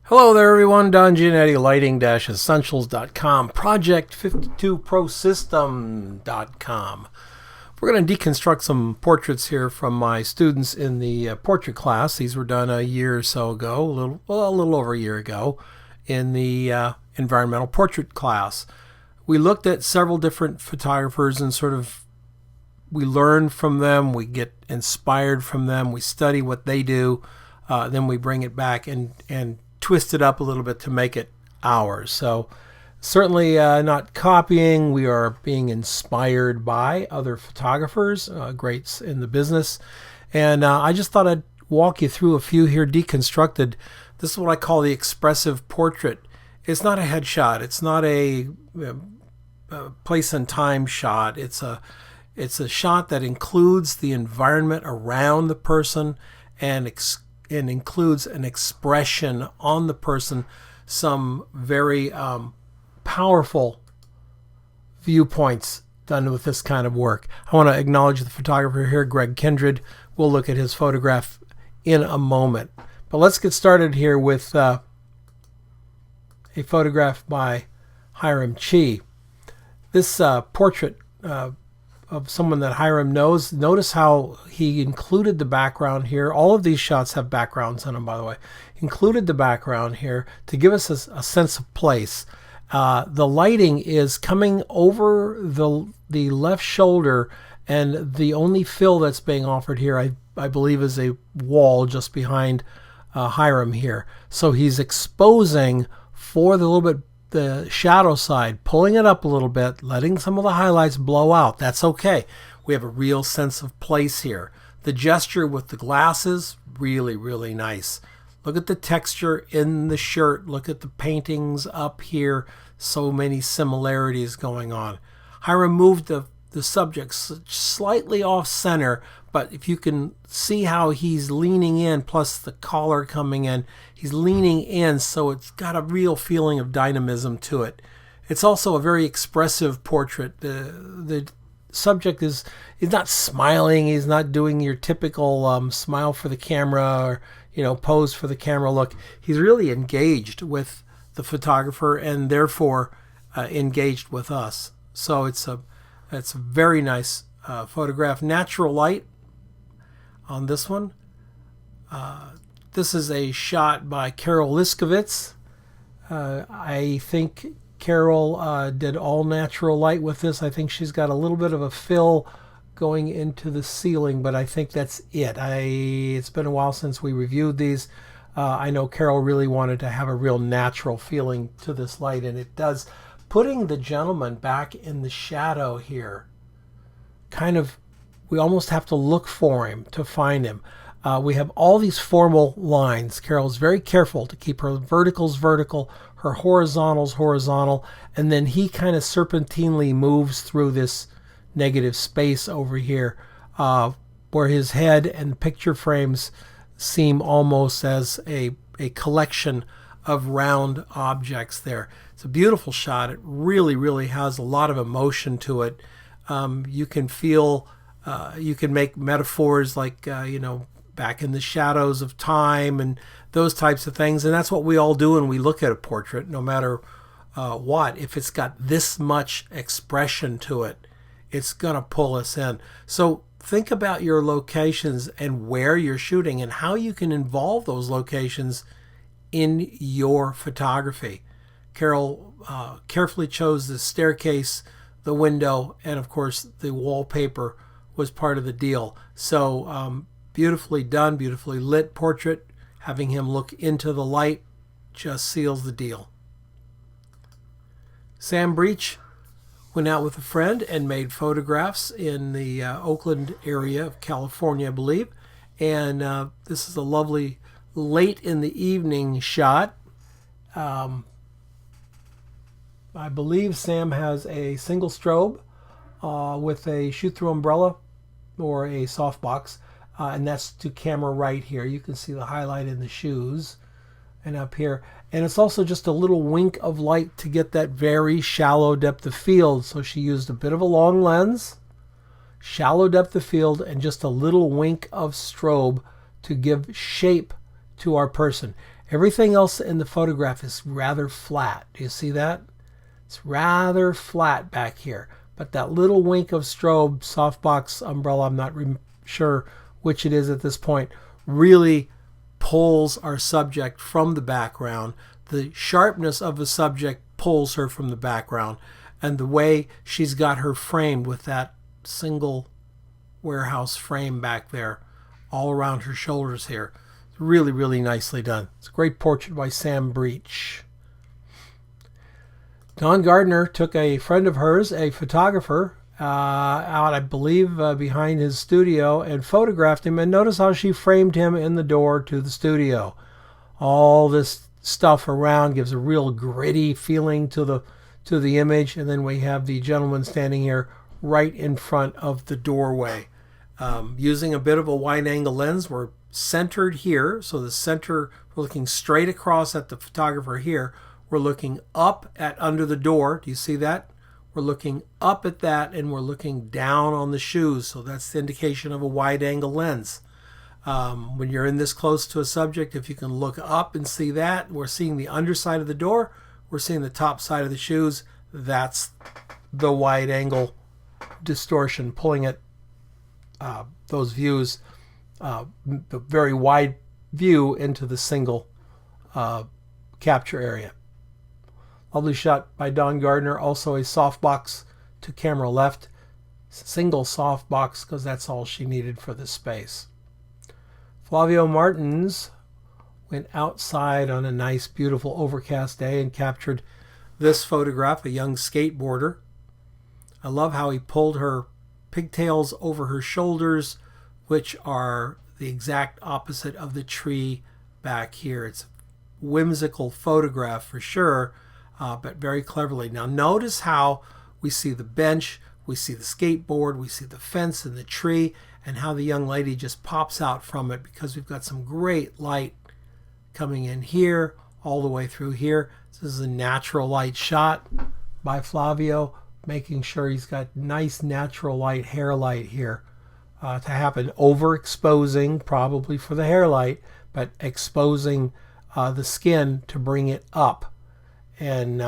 Hello there everyone, Don Giannatti, lighting-essentials.com, project52prosystem.com. We're going to deconstruct some portraits here from my students in the portrait class. These were done a year or so ago, a little over a year ago, in the environmental portrait class. We looked at several different photographers and we learn from them, we get inspired from them, we study what they do, then we bring it back and twist it up a little bit to make it ours. So certainly not copying. We are being inspired by other photographers, greats in the business. And I just thought I'd walk you through a few here deconstructed. This is what I call the expressive portrait. It's not a headshot. It's not a place and time shot. It's a shot that includes the environment around the person and includes an expression on the person, some very powerful viewpoints done with this kind of work. I want to acknowledge the photographer here, Greg Kindred. We'll look at his photograph in a moment. But let's get started here with a photograph by Hiram Qi. This portrait of someone that Hiram knows. Notice how he included the background here. All of these shots have backgrounds in them, by the way. Included the background here to give us a sense of place. The lighting is coming over the left shoulder, and the only fill that's being offered here, I believe, is a wall just behind Hiram here. So he's exposing for the little bit the shadow side, pulling it up a little bit, letting some of the highlights blow out. That's okay. We have a real sense of place here. The gesture with the glasses, really, really nice. Look at the texture in the shirt. Look at the paintings up here. So many similarities going on. Hiram moved the subject slightly off center, but if you can see how he's leaning in, plus the collar coming in, he's leaning in, so it's got a real feeling of dynamism to it. It's also a very expressive portrait. The subject is not smiling. He's not doing your typical smile for the camera or pose for the camera look. He's really engaged with the photographer and therefore engaged with us. So it's a very nice photograph. Natural light on this one. This is a shot by Carol Liskovitz. I think Carol did all natural light with this. I think she's got a little bit of a fill going into the ceiling, but I think that's it. It's been a while since we reviewed these. I know Carol really wanted to have a real natural feeling to this light, and it does. Putting the gentleman back in the shadow here, we almost have to look for him to find him. We have all these formal lines. Carol's very careful to keep her verticals vertical, her horizontals horizontal, and then he kind of serpentinely moves through this negative space over here where his head and picture frames seem almost as a collection of round objects there. It's a beautiful shot. It really, really has a lot of emotion to it. You can feel, you can make metaphors like, back in the shadows of time and those types of things. And that's what we all do when we look at a portrait, no matter what. If it's got this much expression to it, it's going to pull us in. So think about your locations and where you're shooting and how you can involve those locations in your photography. Carol carefully chose the staircase, the window, and of course the wallpaper was part of the deal. So beautifully done, beautifully lit portrait. Having him look into the light just seals the deal. Sam Breach went out with a friend and made photographs in the Oakland area of California, I believe. And this is a lovely late in the evening shot. I believe Sam has a single strobe with a shoot-through umbrella or a softbox, and that's to camera right here. You can see the highlight in the shoes and up here. And it's also just a little wink of light to get that very shallow depth of field. So she used a bit of a long lens, shallow depth of field, and just a little wink of strobe to give shape to our person. Everything else in the photograph is rather flat. Do you see that? It's rather flat back here. But that little wink of strobe, softbox umbrella, I'm not sure which it is at this point, really pulls our subject from the background. The sharpness of the subject pulls her from the background. And the way she's got her framed with that single warehouse frame back there, all around her shoulders here. It's really, really nicely done. It's a great portrait by Sam Breach. Don Gardner took a friend of hers, a photographer, out, I believe, behind his studio and photographed him. And notice how she framed him in the door to the studio. All this stuff around gives a real gritty feeling to the image. And then we have the gentleman standing here right in front of the doorway. Using a bit of a wide angle lens, we're centered here. So the center, we're looking straight across at the photographer here. We're looking up at under the door. Do you see that? We're looking up at that, and we're looking down on the shoes. So that's the indication of a wide angle lens. When you're in this close to a subject, if you can look up and see that, we're seeing the underside of the door. We're seeing the top side of the shoes. That's the wide angle distortion, pulling it, those views, the very wide view into the single capture area. Lovely shot by Don Gardner. Also a softbox to camera left. Single softbox because that's all she needed for this space. Flavio Martins went outside on a nice, beautiful, overcast day and captured this photograph, a young skateboarder. I love how he pulled her pigtails over her shoulders, which are the exact opposite of the tree back here. It's a whimsical photograph for sure, but very cleverly. Now notice how we see the bench, we see the skateboard, we see the fence and the tree, and how the young lady just pops out from it because we've got some great light coming in here, all the way through here. This is a natural light shot by Flavio, making sure he's got nice natural light, hair light here to happen. Overexposing probably for the hair light, but exposing the skin to bring it up. And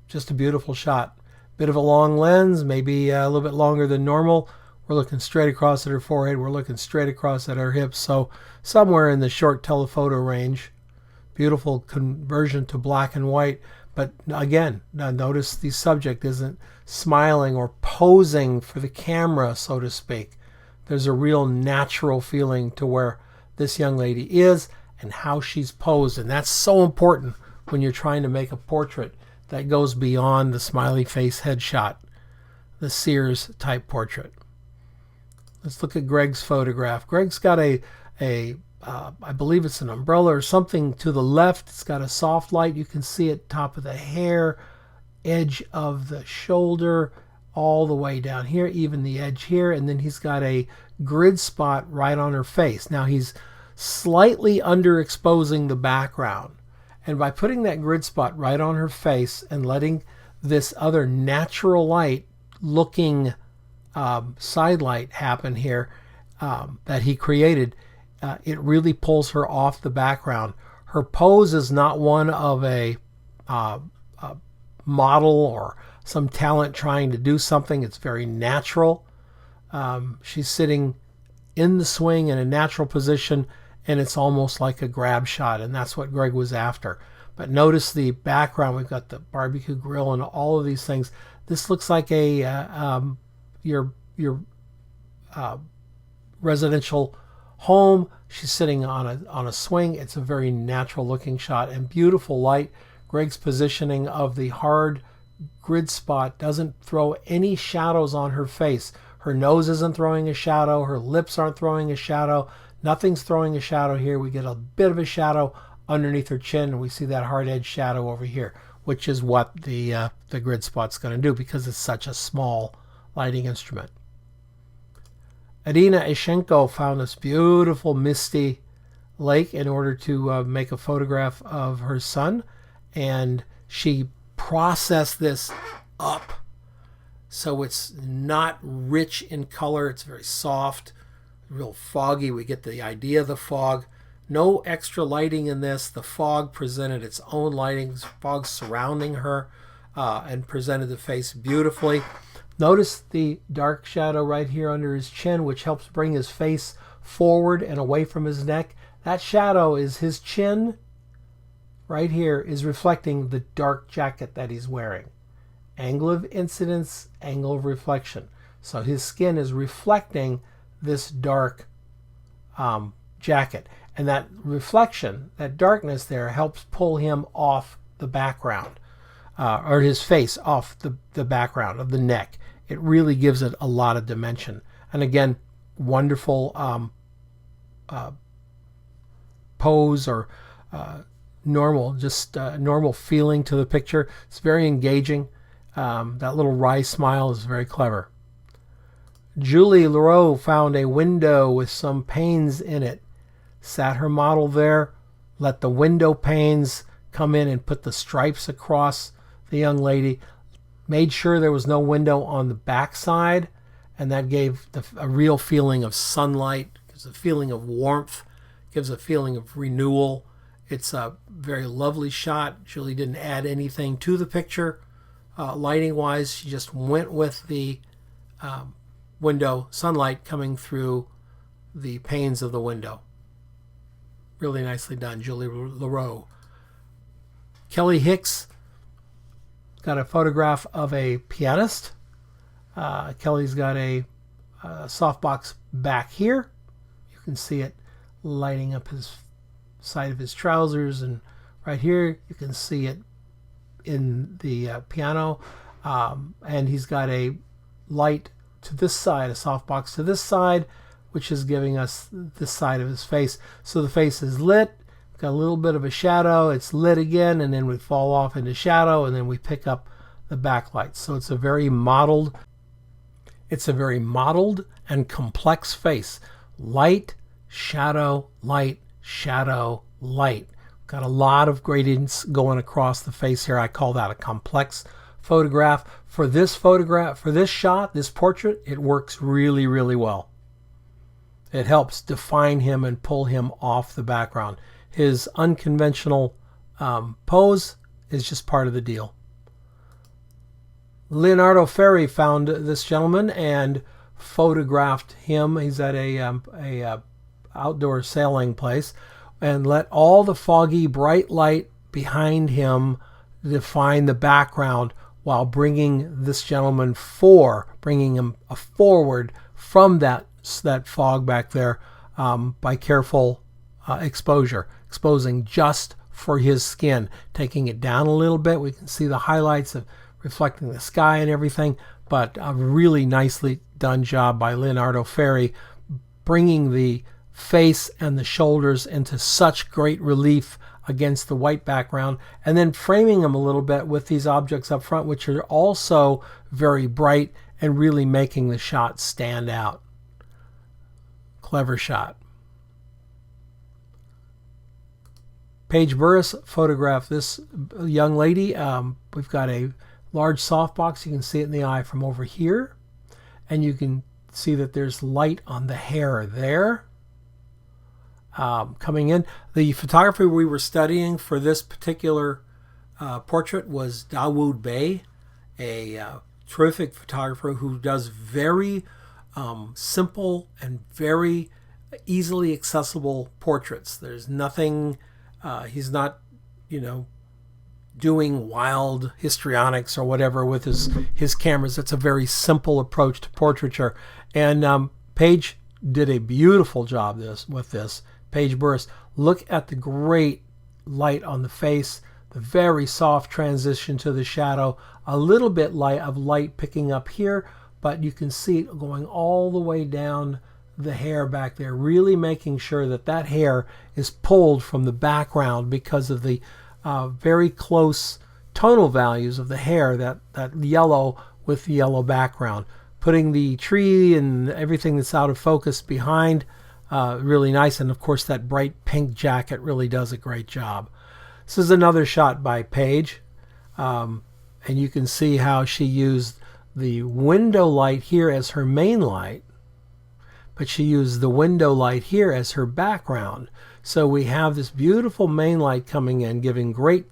just a beautiful shot. Bit of a long lens, maybe a little bit longer than normal. We're looking straight across at her forehead. We're looking straight across at her hips. So somewhere in the short telephoto range. Beautiful conversion to black and white. But again, notice the subject isn't smiling or posing for the camera, so to speak. There's a real natural feeling to where this young lady is and how she's posed. And that's so important when you're trying to make a portrait that goes beyond the smiley face headshot, the Sears type portrait. Let's look at Greg's photograph. Greg's got I believe it's an umbrella or something to the left. It's got a soft light. You can see it top of the hair, edge of the shoulder, all the way down here, even the edge here. And then he's got a grid spot right on her face. Now he's slightly underexposing the background. And by putting that grid spot right on her face and letting this other natural light looking side light happen here that he created, it really pulls her off the background. Her pose is not one of a model or some talent trying to do something. It's very natural. She's sitting in the swing in a natural position, and it's almost like a grab shot, and that's what Greg was after. But notice the background. We've got the barbecue grill and all of these things. This looks like a your residential home. She's sitting on a swing. It's a very natural looking shot and beautiful light. Greg's positioning of the hard grid spot doesn't throw any shadows on her face. Her nose isn't throwing a shadow. Her lips aren't throwing a shadow. Nothing's throwing a shadow here. We get a bit of a shadow underneath her chin, and we see that hard edge shadow over here, which is what the grid spot's going to do because it's such a small lighting instrument. Adeena Ischenko found this beautiful misty lake in order to make a photograph of her son, and she processed this up so it's not rich in color. It's very soft, real foggy. We get the idea of the fog. No extra lighting in this. The fog presented its own lighting, fog surrounding her, and presented the face beautifully. Notice the dark shadow right here under his chin, which helps bring his face forward and away from his neck. That shadow is his chin right here is reflecting the dark jacket that he's wearing. Angle of incidence, angle of reflection. So his skin is reflecting this dark jacket. And that reflection, that darkness there, helps pull him off the background, or his face off the background of the neck. It really gives it a lot of dimension. And again, wonderful pose, or normal, just normal feeling to the picture. It's very engaging. That little wry smile is very clever. Julie Leroux found a window with some panes in it. Sat her model there, let the window panes come in and put the stripes across the young lady. Made sure there was no window on the back side, and that gave a real feeling of sunlight, gives a feeling of warmth, gives a feeling of renewal. It's a very lovely shot. Julie didn't add anything to the picture lighting wise. She just went with the window, sunlight coming through the panes of the window. Really nicely done, Julie Leroux. Kelly Hicks got a photograph of a pianist. Kelly's got a softbox back here. You can see it lighting up his side of his trousers, and right here you can see it in the piano. And he's got a light to this side, a softbox to this side, which is giving us this side of his face. So the face is lit, got a little bit of a shadow, it's lit again, and then we fall off into shadow, and then we pick up the backlight. So it's a very modeled and complex face. Light, shadow, light, shadow, light. Got a lot of gradients going across the face here. I call that a complex photograph. For this shot, this portrait, it works really, really well. It helps define him and pull him off the background. His unconventional pose is just part of the deal. Leonardo Ferri found this gentleman and photographed him. He's at a outdoor sailing place, and let all the foggy bright light behind him define the background, while bringing this gentleman bringing him forward from that fog back there by careful exposing just for his skin, taking it down a little bit. We can see the highlights of reflecting the sky and everything, but a really nicely done job by Leonardo Ferri, bringing the face and the shoulders into such great relief against the white background, and then framing them a little bit with these objects up front, which are also very bright and really making the shot stand out. Clever shot. Paige Burris photographed this young lady. We've got a large softbox. You can see it in the eye from over here, and you can see that there's light on the hair there. Coming in. The photography we were studying for this particular portrait was Dawood Bey, a terrific photographer who does very simple and very easily accessible portraits. There's nothing, he's not, doing wild histrionics or whatever with his cameras. It's a very simple approach to portraiture. And Paige did a beautiful job with this. Paige Burris. Look at the great light on the face, the very soft transition to the shadow, a little bit of light picking up here, but you can see it going all the way down the hair back there, really making sure that hair is pulled from the background because of the very close tonal values of the hair, that yellow with the yellow background. Putting the tree and everything that's out of focus behind, really nice. And of course that bright pink jacket really does a great job. This is another shot by Paige, and you can see how she used the window light here as her main light, but she used the window light here as her background. So we have this beautiful main light coming in, giving great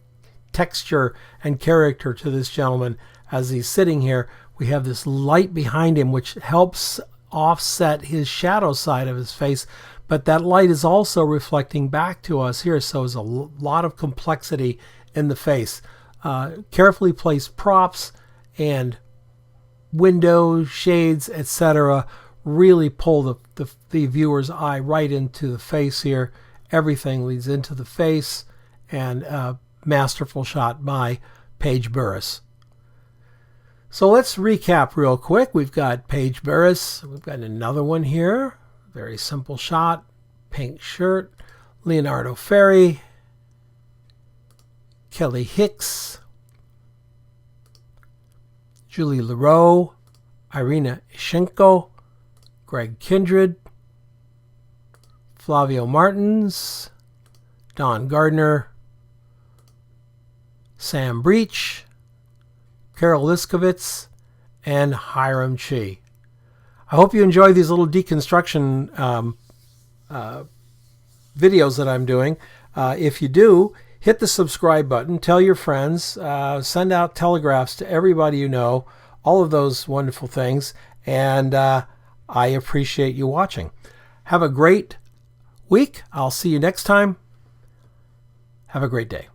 texture and character to this gentleman as he's sitting here. We have this light behind him which helps offset his shadow side of his face, but that light is also reflecting back to us here, so there's a lot of complexity in the face. Carefully placed props and windows, shades, etc. really pull the viewer's eye right into the face here. Everything leads into the face, and masterful shot by Paige Burris. So let's recap real quick. We've got Paige Burris. We've got another one here. Very simple shot. Pink shirt. Leonardo Ferri. Kelly Hicks. Julie Leroux. Irina Ischenko. Greg Kindred. Flavio Martins. Don Gardner. Sam Breach. Carol Liskovitz, and Hiram Qi. I hope you enjoy these little deconstruction videos that I'm doing. If you do, hit the subscribe button, tell your friends, send out telegraphs to everybody you know, all of those wonderful things, and I appreciate you watching. Have a great week. I'll see you next time. Have a great day.